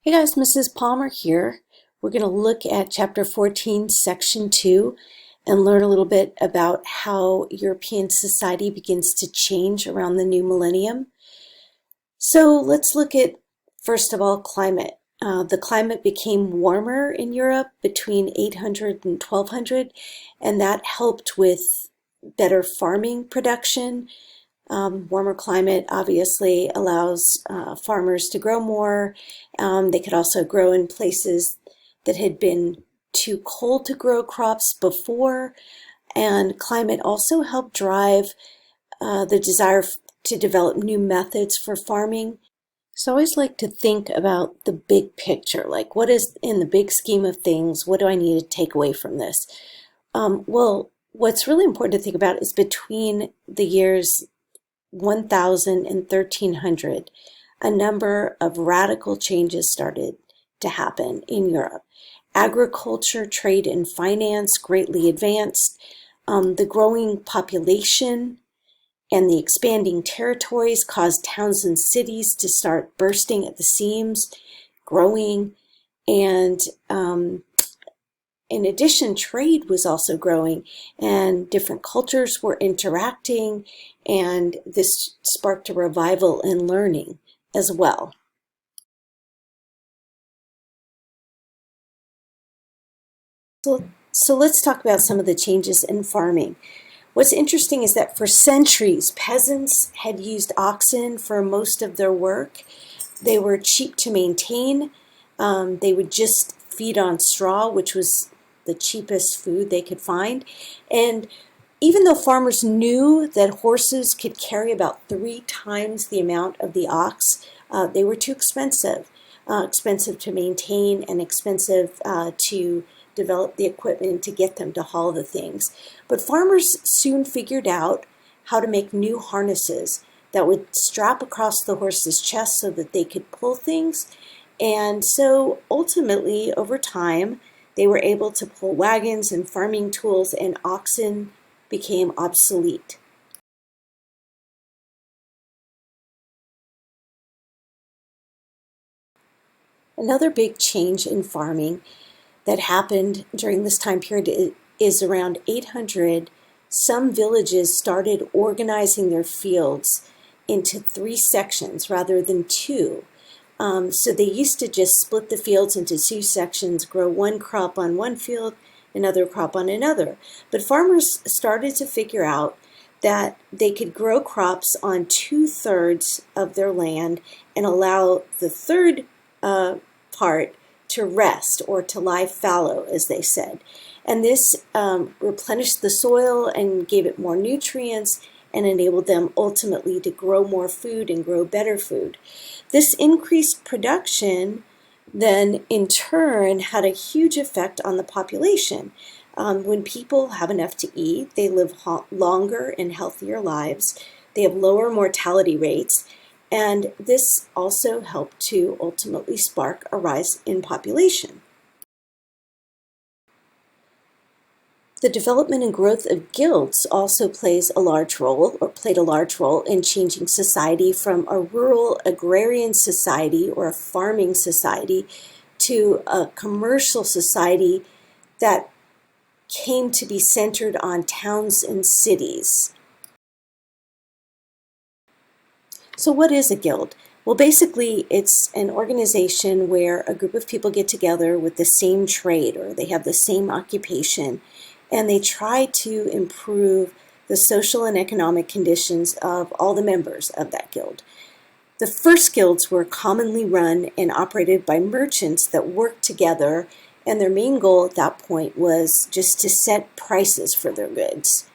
Hey guys, Mrs. Palmer here. We're going to look at Chapter 14, Section 2, and learn a little bit about how European society begins to change around the new millennium. So let's look at, first of all, climate. The climate became warmer in Europe between 800 and 1200, and that helped with better farming production. Warmer climate obviously allows farmers to grow more. They could also grow in places that had been too cold to grow crops before. And climate also helped drive the desire to develop new methods for farming. So I always like to think about the big picture, like what is in the big scheme of things, what do I need to take away from this? Well, what's really important to think about is between the years 1000 and 1300, a number of radical changes started to happen in Europe. Agriculture, trade, and finance greatly advanced. The growing population and the expanding territories caused towns and cities to start bursting at the seams, growing, and in addition, trade was also growing and different cultures were interacting, and this sparked a revival in learning as well. So let's talk about some of the changes in farming. What's interesting is that for centuries, peasants had used oxen for most of their work. They were cheap to maintain. They would just feed on straw, which was the cheapest food they could find. And even though farmers knew that horses could carry about 3 times the amount of the ox, they were too expensive to maintain and expensive to develop the equipment to get them to haul the things. But farmers soon figured out how to make new harnesses that would strap across the horse's chest so that they could pull things. And so ultimately, over time, they were able to pull wagons and farming tools, and oxen became obsolete. Another big change in farming that happened during this time period is around 800. Some villages started organizing their fields into 3 sections rather than 2. So they used to just split the fields into 2 sections, grow one crop on one field, another crop on another. But farmers started to figure out that they could grow crops on 2/3 of their land and allow the third part to rest or to lie fallow, as they said. And this replenished the soil and gave it more nutrients and enabled them ultimately to grow more food and grow better food. This increased production then in turn had a huge effect on the population. When people have enough to eat, they live longer and healthier lives. They have lower mortality rates, and this also helped to ultimately spark a rise in population. The development and growth of guilds also played a large role in changing society from a rural agrarian society or a farming society to a commercial society that came to be centered on towns and cities. So what is a guild? Well, basically, it's an organization where a group of people get together with the same trade or they have the same occupation, and they try to improve the social and economic conditions of all the members of that guild. The first guilds were commonly run and operated by merchants that worked together, and their main goal at that point was just to set prices for their goods.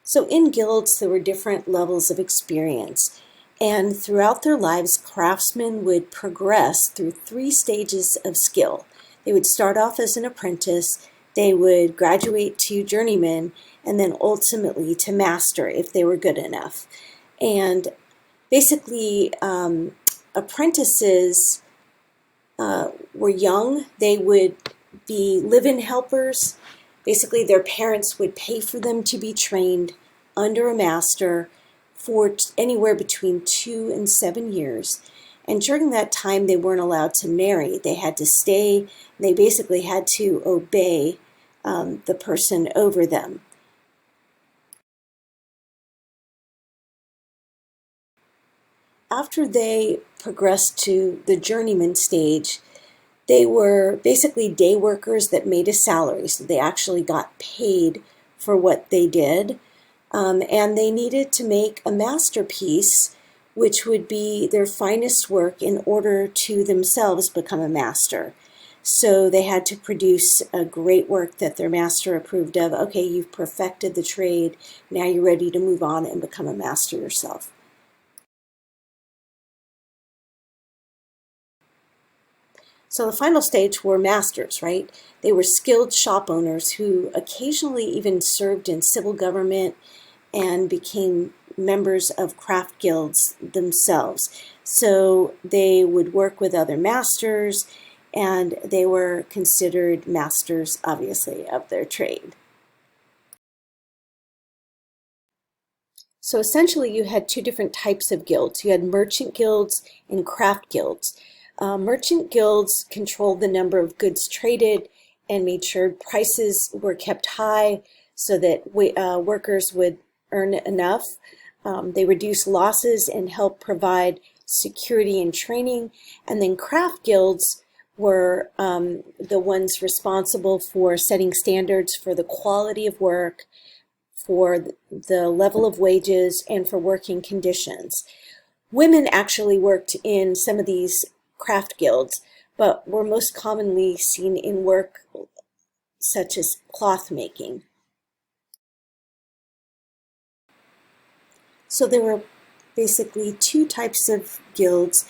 So in guilds, there were different levels of experience. And throughout their lives, craftsmen would progress through 3 stages of skill. They would start off as an apprentice, they would graduate to journeyman, and then ultimately to master if they were good enough. And basically, apprentices were young. They would be live-in helpers. Basically, their parents would pay for them to be trained under a master for anywhere between 2 and 7 years. And during that time, they weren't allowed to marry. They had to stay. They basically had to obey the person over them. After they progressed to the journeyman stage, they were basically day workers that made a salary, so they actually got paid for what they did. And they needed to make a masterpiece, which would be their finest work in order to themselves become a master. So they had to produce a great work that their master approved of. Okay, you've perfected the trade. Now you're ready to move on and become a master yourself. So the final stage were masters, right? They were skilled shop owners who occasionally even served in civil government and became members of craft guilds themselves. So they would work with other masters, and they were considered masters, obviously, of their trade. So essentially, you had two different types of guilds. You had merchant guilds and craft guilds. Merchant guilds controlled the number of goods traded and made sure prices were kept high so that workers would earn enough. They reduced losses and helped provide security and training. And then craft guilds were the ones responsible for setting standards for the quality of work, for the level of wages, and for working conditions. Women actually worked in some of these craft guilds, but were most commonly seen in work such as cloth making. So there were basically two types of guilds,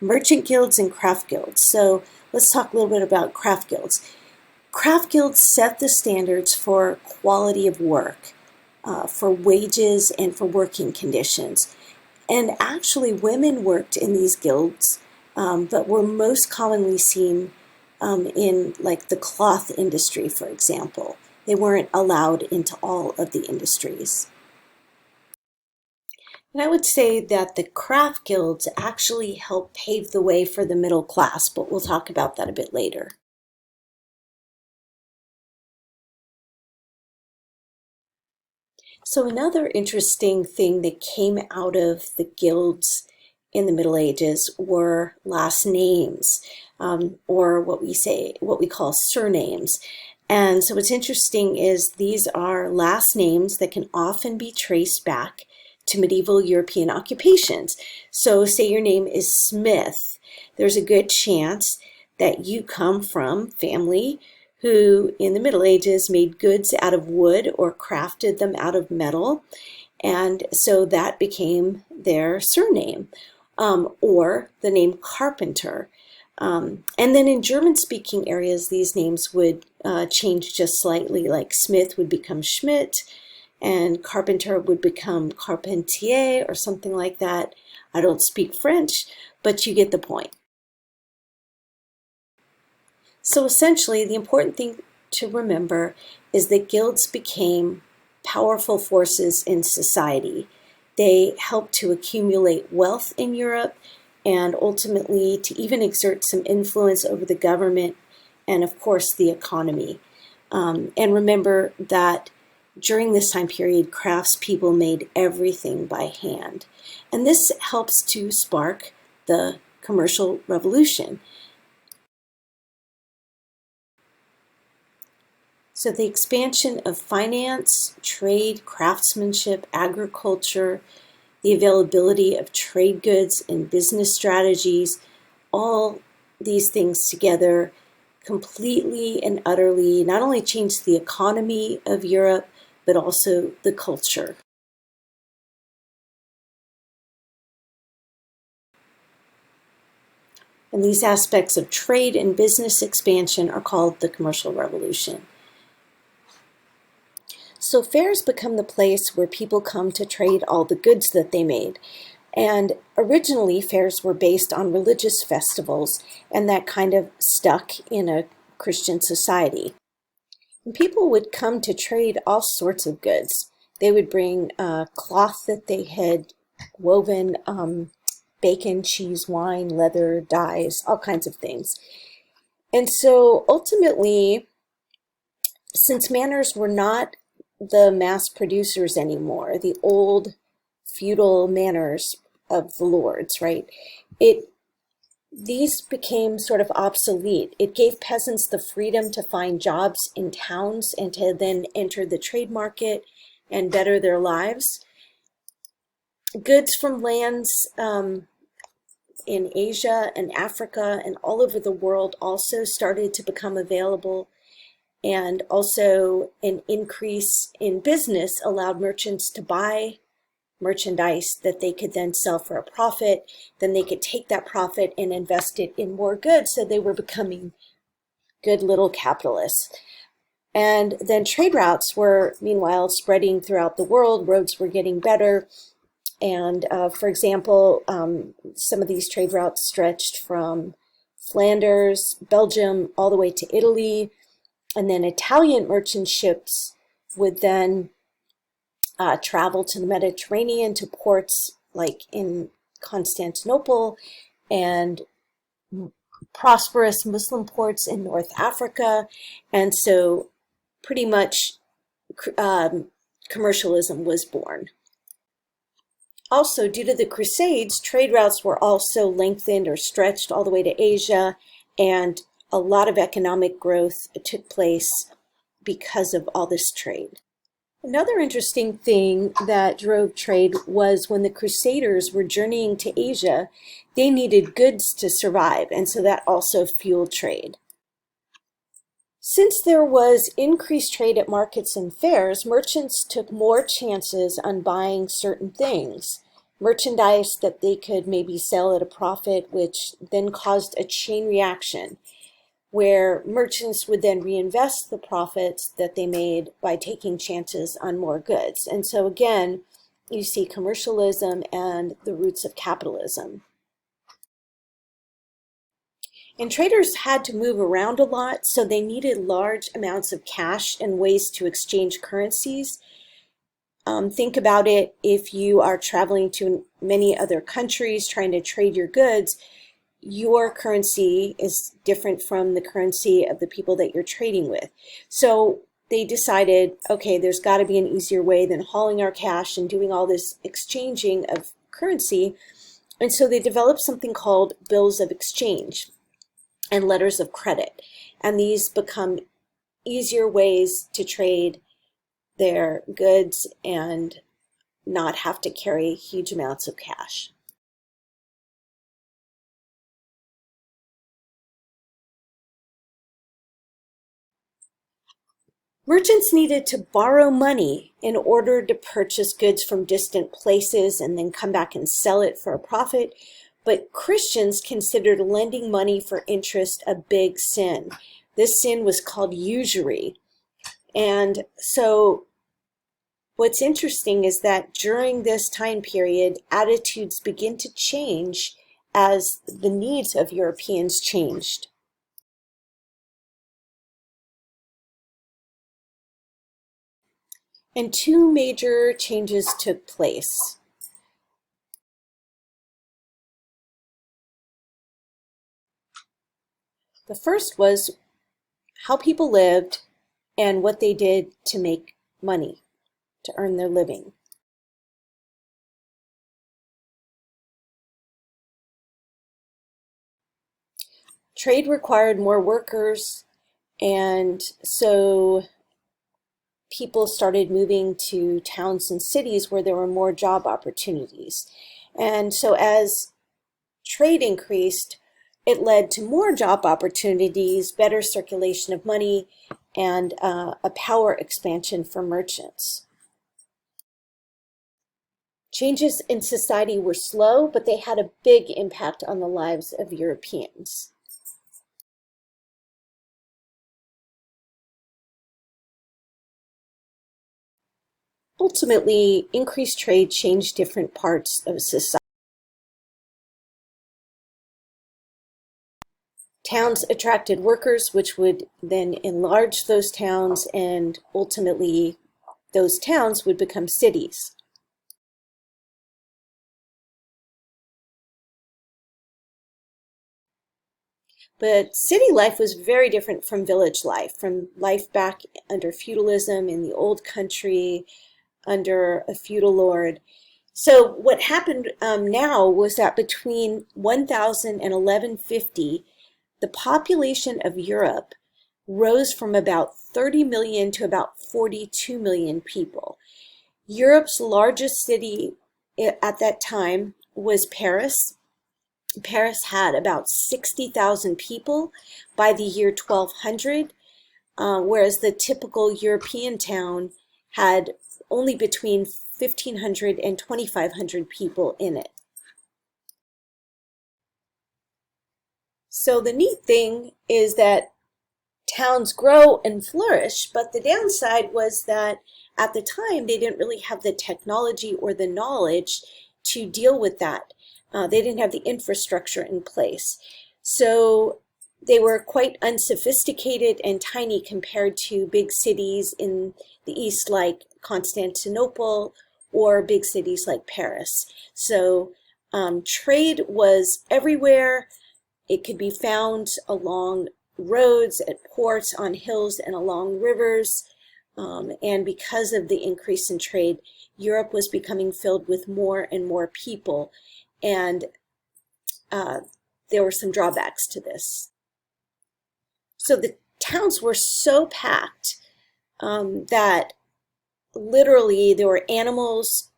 merchant guilds and craft guilds. So let's talk a little bit about craft guilds. Craft guilds set the standards for quality of work, for wages, and for working conditions. And actually women worked in these guilds, but were most commonly seen in like the cloth industry, for example. They weren't allowed into all of the industries. And I would say that the craft guilds actually helped pave the way for the middle class, but we'll talk about that a bit later. So another interesting thing that came out of the guilds in the Middle Ages were last names, or what we call surnames. And so what's interesting is these are last names that can often be traced back to medieval European occupations. So say your name is Smith, there's a good chance that you come from family who in the Middle Ages made goods out of wood or crafted them out of metal. And so that became their surname, or the name Carpenter. And then in German-speaking areas, these names would change just slightly, like Smith would become Schmidt, and Carpenter would become Carpentier or something like that. I don't speak French, but you get the point. So essentially, the important thing to remember is that guilds became powerful forces in society. They helped to accumulate wealth in Europe and ultimately to even exert some influence over the government and, of course, the economy. And remember that during this time period, craftspeople made everything by hand. And this helps to spark the commercial revolution. So the expansion of finance, trade, craftsmanship, agriculture, the availability of trade goods and business strategies, all these things together completely and utterly not only changed the economy of Europe, but also the culture. And these aspects of trade and business expansion are called the commercial revolution. So fairs become the place where people come to trade all the goods that they made. And originally, fairs were based on religious festivals, and that kind of stuck in a Christian society. And people would come to trade all sorts of goods. They would bring cloth that they had woven, bacon, cheese, wine, leather, dyes, all kinds of things. And so ultimately, since manors were not the mass producers anymore, the old feudal manors of the lords, right? These became sort of obsolete. It gave peasants the freedom to find jobs in towns and to then enter the trade market and better their lives. Goods from lands in Asia and Africa and all over the world also started to become available, and also an increase in business allowed merchants to buy merchandise that they could then sell for a profit. Then they could take that profit and invest it in more goods, so they were becoming good little capitalists. And then trade routes were meanwhile spreading throughout the world. Roads were getting better. And for example, some of these trade routes stretched from Flanders, Belgium, all the way to Italy. And then Italian merchant ships would then travel to the Mediterranean, to ports like in Constantinople and prosperous Muslim ports in North Africa. And so pretty much commercialism was born. Also, due to the Crusades, trade routes were also lengthened or stretched all the way to Asia, and a lot of economic growth took place because of all this trade. Another interesting thing that drove trade was when the Crusaders were journeying to Asia, they needed goods to survive, and so that also fueled trade. Since there was increased trade at markets and fairs, merchants took more chances on buying certain things, merchandise that they could maybe sell at a profit, which then caused a chain reaction, where merchants would then reinvest the profits that they made by taking chances on more goods. And so again, you see commercialism and the roots of capitalism. And traders had to move around a lot, so they needed large amounts of cash and ways to exchange currencies. Think about it if you are traveling to many other countries trying to trade your goods. Your currency is different from the currency of the people that you're trading with. So they decided, okay, there's got to be an easier way than hauling our cash and doing all this exchanging of currency. And so they developed something called bills of exchange and letters of credit. And these become easier ways to trade their goods and not have to carry huge amounts of cash. Merchants needed to borrow money in order to purchase goods from distant places and then come back and sell it for a profit. But Christians considered lending money for interest a big sin. This sin was called usury. And so what's interesting is that during this time period, attitudes begin to change as the needs of Europeans changed. And two major changes took place. The first was how people lived and what they did to make money, to earn their living. Trade required more workers, and so people started moving to towns and cities where there were more job opportunities. And so as trade increased, it led to more job opportunities, better circulation of money, and a power expansion for merchants. Changes in society were slow, but they had a big impact on the lives of Europeans. Ultimately, increased trade changed different parts of society. Towns attracted workers, which would then enlarge those towns and ultimately those towns would become cities. But city life was very different from village life, from life back under feudalism in the old country, under a feudal lord. So what happened now was that between 1000 and 1150, the population of Europe rose from about 30 million to about 42 million people. Europe's largest city at that time was Paris. Paris had about 60,000 people by the year 1200, whereas the typical European town had only between 1,500 and 2,500 people in it. So the neat thing is that towns grow and flourish, but the downside was that at the time they didn't really have the technology or the knowledge to deal with that. They didn't have the infrastructure in place. So they were quite unsophisticated and tiny compared to big cities in the East like Constantinople or big cities like Paris. So trade was everywhere. It could be found along roads, at ports, on hills, and along rivers. And because of the increase in trade, Europe was becoming filled with more and more people. And there were some drawbacks to this. So the towns were so packed that literally there were animals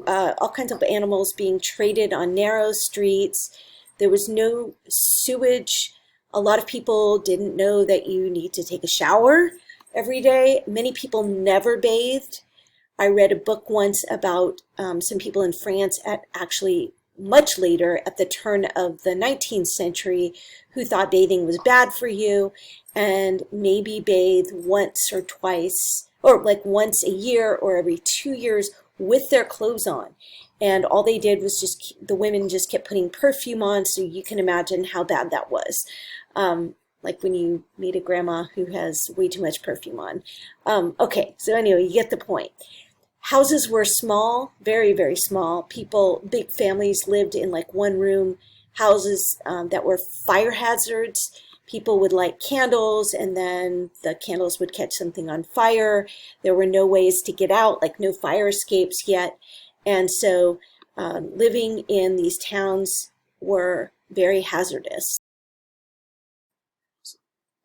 all kinds of animals being traded on narrow streets. There was no sewage. A lot of people didn't know that you need to take a shower every day. Many people never bathed. I read a book once about some people in France actually much later at the turn of the 19th century who thought bathing was bad for you and maybe bathed once or twice, or like once a year or every 2 years with their clothes on. And all they did was the women just kept putting perfume on, so you can imagine how bad that was. Like when you meet a grandma who has way too much perfume on. Okay, so anyway, you get the point. Houses were small, very, very small. Big families lived in like one room houses that were fire hazards. People would light candles and then the candles would catch something on fire. There were no ways to get out, like no fire escapes yet. And so living in these towns were very hazardous.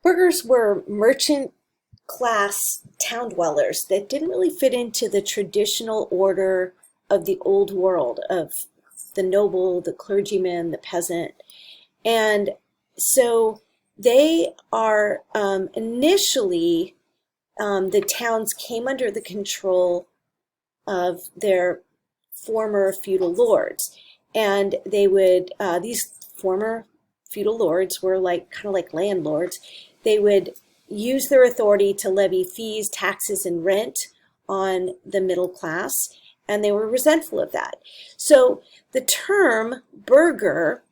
Burghers were merchant class town dwellers that didn't really fit into the traditional order of the old world of the noble, the clergyman, the peasant. And so they are initially, the towns came under the control of their former feudal lords. And they would, these former feudal lords were kind of like landlords. They would use their authority to levy fees, taxes, and rent on the middle class, and they were resentful of that. So the term burgher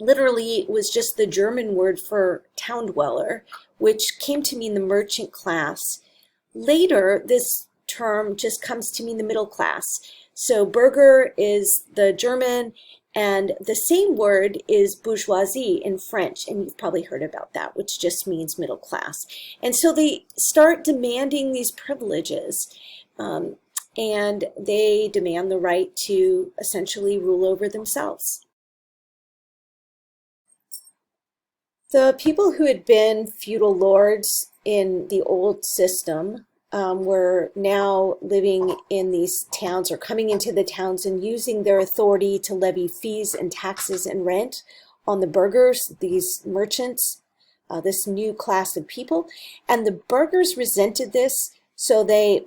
literally was just the German word for town dweller, which came to mean the merchant class. Later, this term just comes to mean the middle class. So burgher is the German, and the same word is bourgeoisie in French, and you've probably heard about that, which just means middle class. And so they start demanding these privileges, and they demand the right to essentially rule over themselves. The people who had been feudal lords in the old system were now living in these towns or coming into the towns and using their authority to levy fees and taxes and rent on the burghers, these merchants, this new class of people. And the burghers resented this, so they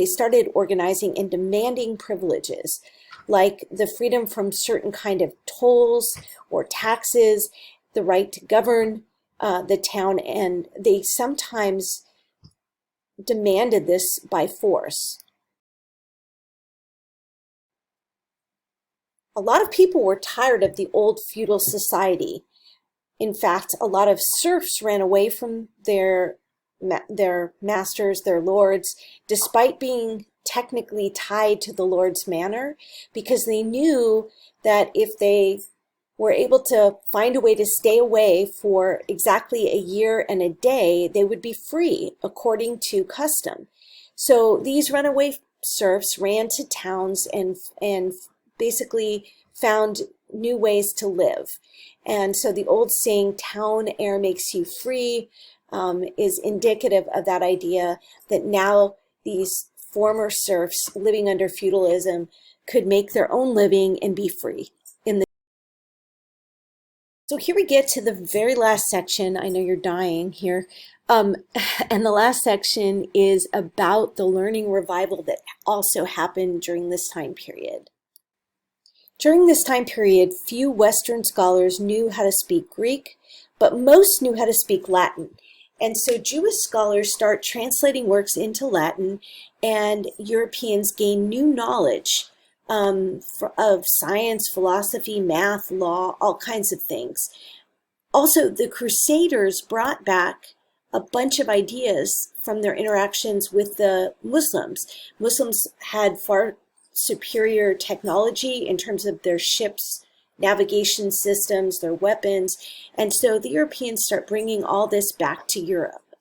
started organizing and demanding privileges, like the freedom from certain kind of tolls or taxes, the right to govern the town, and they sometimes demanded this by force. A lot of people were tired of the old feudal society. In fact, a lot of serfs ran away from their their masters, their lords, despite being technically tied to the Lord's manor, because they knew that if they were able to find a way to stay away for exactly a year and a day, they would be free according to custom. So these runaway serfs ran to towns and basically found new ways to live. And so the old saying, town air makes you free, is indicative of that idea that now these former serfs living under feudalism could make their own living and be free. So here we get to the very last section. I know you're dying here. And the last section is about the learning revival that also happened during this time period. During this time period, few Western scholars knew how to speak Greek, but most knew how to speak Latin. And so Jewish scholars start translating works into Latin, and Europeans gain new knowledge of science, philosophy, math, law, all kinds of things. Also, the Crusaders brought back a bunch of ideas from their interactions with the Muslims. Muslims had far superior technology in terms of their ships, navigation systems, their weapons, and so the Europeans start bringing all this back to Europe.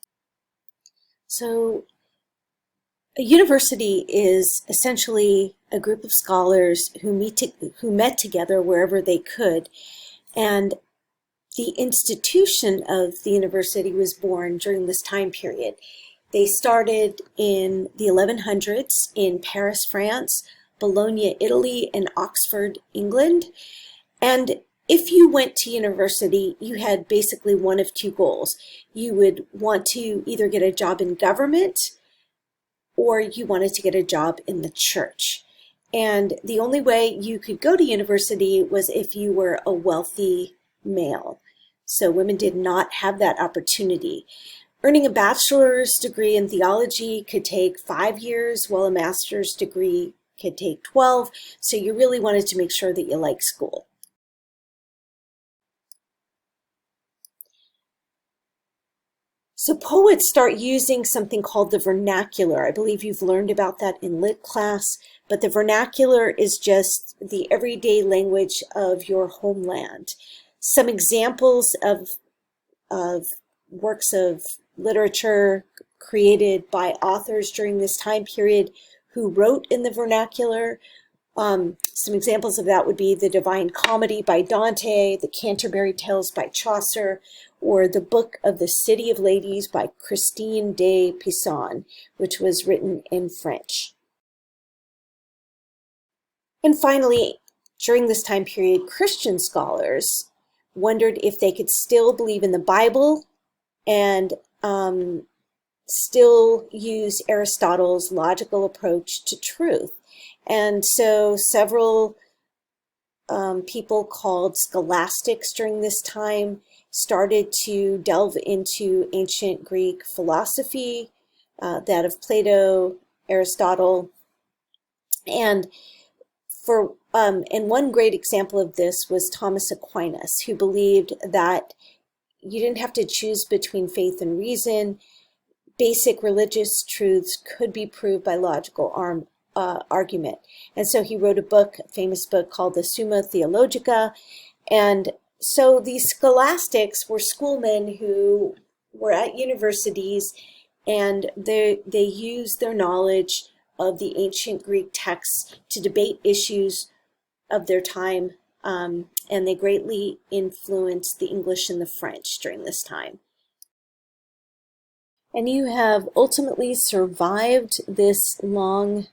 So a university is essentially a group of scholars who met together wherever they could, and the institution of the university was born during this time period. They started in the 1100s in Paris, France, Bologna, Italy, and Oxford, England. And if you went to university, you had basically one of two goals. You would want to either get a job in government or you wanted to get a job in the church. And the only way you could go to university was if you were a wealthy male. So women did not have that opportunity. Earning a bachelor's degree in theology could take 5 years, while a master's degree could take 12. So you really wanted to make sure that you liked school. So poets start using something called the vernacular. I believe you've learned about that in lit class, but the vernacular is just the everyday language of your homeland. Some examples of works of literature created by authors during this time period who wrote in the vernacular. Some examples of that would be the Divine Comedy by Dante, the Canterbury Tales by Chaucer, or the Book of the City of Ladies by Christine de Pizan, which was written in French. And finally, during this time period, Christian scholars wondered if they could still believe in the Bible and still use Aristotle's logical approach to truth. And so several people called scholastics during this time started to delve into ancient Greek philosophy, that of Plato, Aristotle, and one great example of this was Thomas Aquinas, who believed that you didn't have to choose between faith and reason. Basic religious truths could be proved by logical argument. And so he wrote a famous book called the Summa Theologica. And so these scholastics were schoolmen who were at universities, and they used their knowledge of the ancient Greek texts to debate issues of their time, and they greatly influenced the English and the French during this time. And you have ultimately survived this long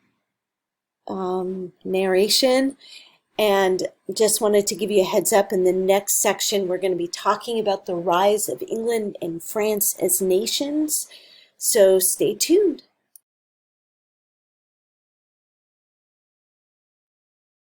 narration, and just wanted to give you a heads up. In the next section, we're going to be talking about the rise of England and France as nations. So stay tuned.